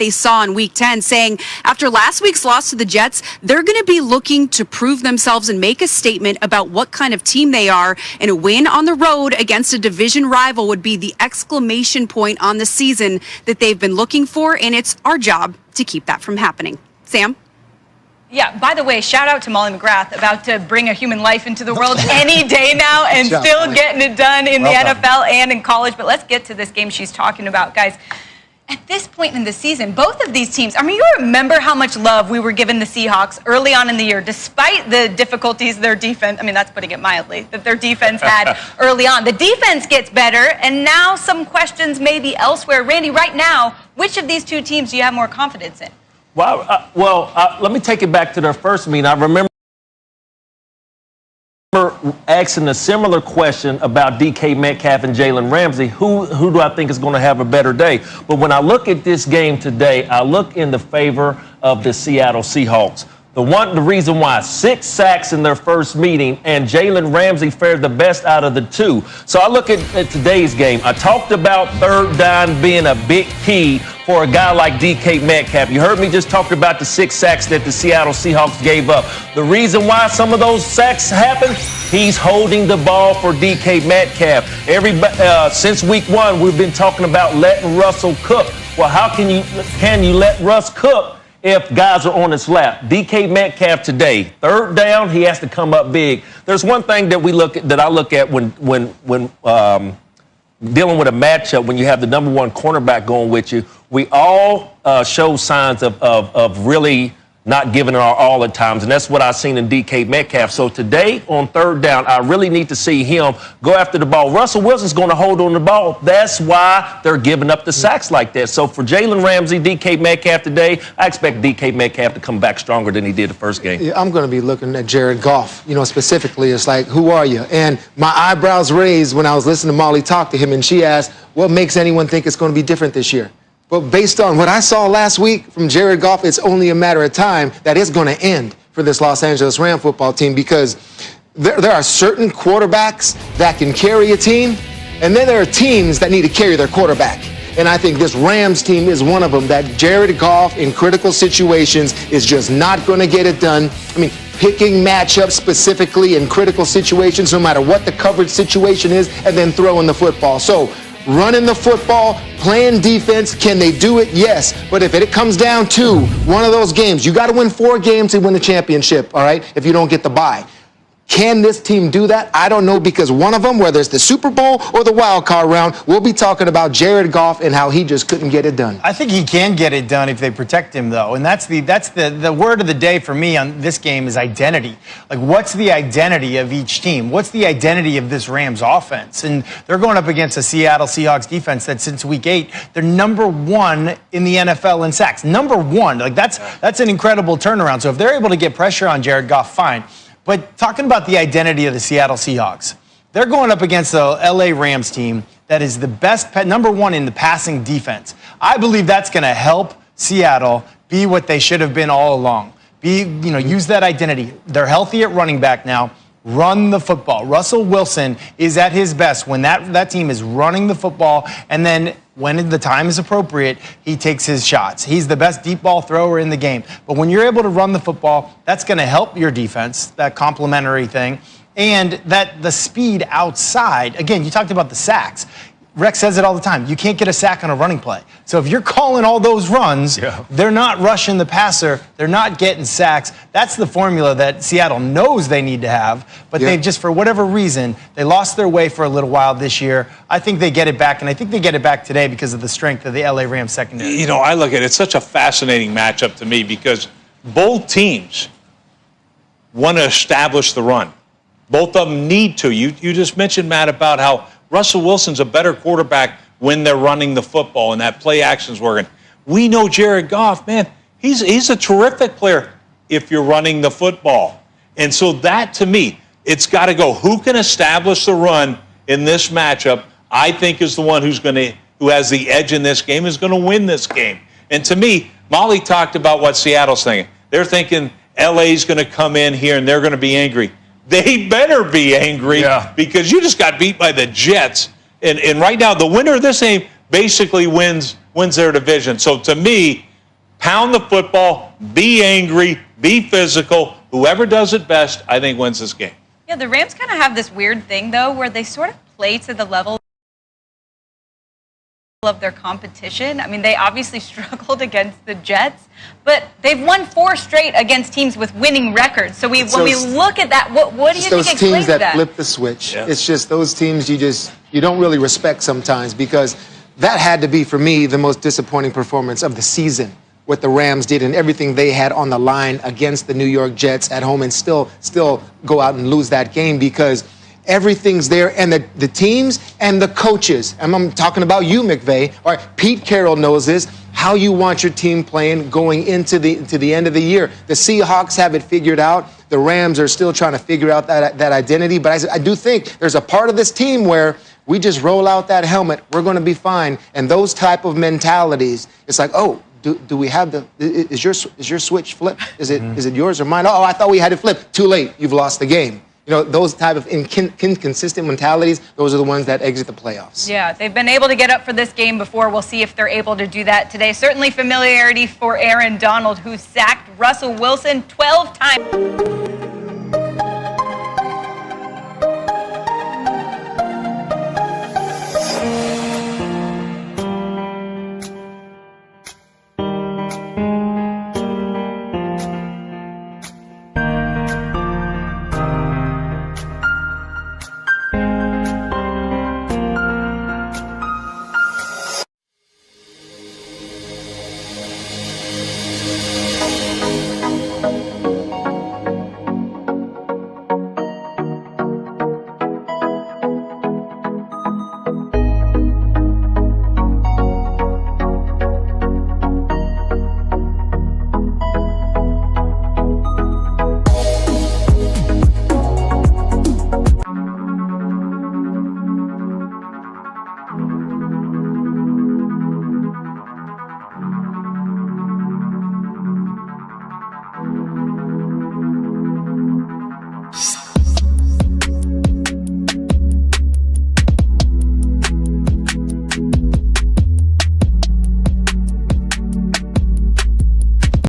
they saw in Week 10, saying after last week's loss to the Jets, they're going to be looking to prove themselves and make a statement about what kind of team they are, and a win on the road against a division rival would be the exclamation point on the season that they've been looking for, and it's our job to keep that from happening. Sam? Yeah, by the way, shout out to Molly McGrath, about to bring a human life into the world any day now and still getting it done in the NFL and in college. But let's get to this game she's talking about, guys. At this point in the season, both of these teams, I mean, you remember how much love we were giving the Seahawks early on in the year, despite the difficulties their defense, I mean, that's putting it mildly, that their defense had early on. The defense gets better, and now some questions may be elsewhere. Randy, right now, which of these two teams do you have more confidence in? Well, let me take it back to their first meeting. I remember asking a similar question about DK Metcalf and Jalen Ramsey. Who do I think is going to have a better day? But when I look at this game today, I look in the favor of the Seattle Seahawks. The reason why 6 sacks in their first meeting, and Jalen Ramsey fared the best out of the 2. So I look at today's game. I talked about third down being a big key for a guy like DK Metcalf. You heard me just talk about the 6 sacks that the Seattle Seahawks gave up. The reason why some of those sacks happened, he's holding the ball for DK Metcalf. Since week 1, we've been talking about letting Russell cook. Well, how can you let Russ cook if guys are on his lap? DK Metcalf today, third down, he has to come up big. There's one thing that I look at when dealing with a matchup, when you have the number 1 cornerback going with you. We all show signs of really not giving it our all at times, and that's what I've seen in DK Metcalf. So today on third down, I really need to see him go after the ball. Russell Wilson's going to hold on the ball. That's why they're giving up the sacks like that. So for Jalen Ramsey, DK Metcalf today, I expect DK Metcalf to come back stronger than he did the first game. Yeah, I'm going to be looking at Jared Goff. Specifically, it's like, who are you? And my eyebrows raised when I was listening to Molly talk to him, and she asked, what makes anyone think it's going to be different this year? But based on what I saw last week from Jared Goff, it's only a matter of time that it's going to end for this Los Angeles Rams football team, because there are certain quarterbacks that can carry a team, and then there are teams that need to carry their quarterback. And I think this Rams team is one of them, that Jared Goff in critical situations is just not going to get it done. I mean, picking matchups specifically in critical situations, no matter what the coverage situation is, and then throwing the football. So running the football, playing defense, can they do it? Yes. But if it comes down to one of those games, you got to win 4 games to win the championship, all right, if you don't get the bye. Can this team do that? I don't know, because one of them, whether it's the Super Bowl or the wild card round, we'll be talking about Jared Goff and how he just couldn't get it done. I think he can get it done if they protect him, though. And that's the word of the day for me on this game is identity. Like, what's the identity of each team? What's the identity of this Rams offense? And they're going up against a Seattle Seahawks defense that since week 8, they're number 1 in the NFL in sacks. Number 1. Like, that's an incredible turnaround. So if they're able to get pressure on Jared Goff, fine. But talking about the identity of the Seattle Seahawks, they're going up against the LA Rams team that is the best, number 1 in the passing defense. I believe that's going to help Seattle be what they should have been all along. Use that identity. They're healthy at running back now. Run the football. Russell Wilson is at his best when that team is running the football, and then when the time is appropriate, he takes his shots. He's the best deep ball thrower in the game. But when you're able to run the football, that's going to help your defense, that complementary thing, and that the speed outside. Again, you talked about the sacks. Rex says it all the time. You can't get a sack on a running play. So if you're calling all those runs, they're not rushing the passer. They're not getting sacks. That's the formula that Seattle knows they need to have. But they've just, for whatever reason, they lost their way for a little while this year. I think they get it back, and I think they get it back today because of the strength of the LA Rams secondary. I look at it, it's such a fascinating matchup to me because both teams want to establish the run. Both of them need to. You just mentioned, Matt, about how Russell Wilson's a better quarterback when they're running the football and that play action's working. We know Jared Goff, man, he's a terrific player if you're running the football. And so that, to me, it's got to go. Who can establish the run in this matchup, I think is the one who has the edge in this game, is going to win this game. And to me, Molly talked about what Seattle's thinking. They're thinking LA's going to come in here and they're going to be angry. They better be angry because you just got beat by the Jets. And right now, the winner of this game basically wins their division. So to me, pound the football, be angry, be physical. Whoever does it best, I think, wins this game. Yeah, the Rams kind of have this weird thing, though, where they sort of play to the level of their competition. I mean, they obviously struggled against the Jets, but they've won 4 straight against teams with winning records. So when we look at that, what do you think those explains teams that that? flip the switch. Yeah. It's just those teams you don't really respect sometimes, because that had to be, for me, the most disappointing performance of the season. What the Rams did and everything they had on the line against the New York Jets at home, and still go out and lose that game, because everything's there, and the teams and the coaches, and I'm talking about you, McVay, or Pete Carroll knows this, how you want your team playing going into the end of the year. The Seahawks have it figured out. The Rams are still trying to figure out that identity, but I do think there's a part of this team where we just roll out that helmet, we're going to be fine, and those type of mentalities, it's like, oh, do we have is your switch flipped? Is it yours or mine? Oh, I thought we had it flipped. Too late. You've lost the game. You know, those type of inconsistent mentalities, those are the ones that exit the playoffs. Yeah, they've been able to get up for this game before. We'll see if they're able to do that today. Certainly familiarity for Aaron Donald, who sacked Russell Wilson 12 times.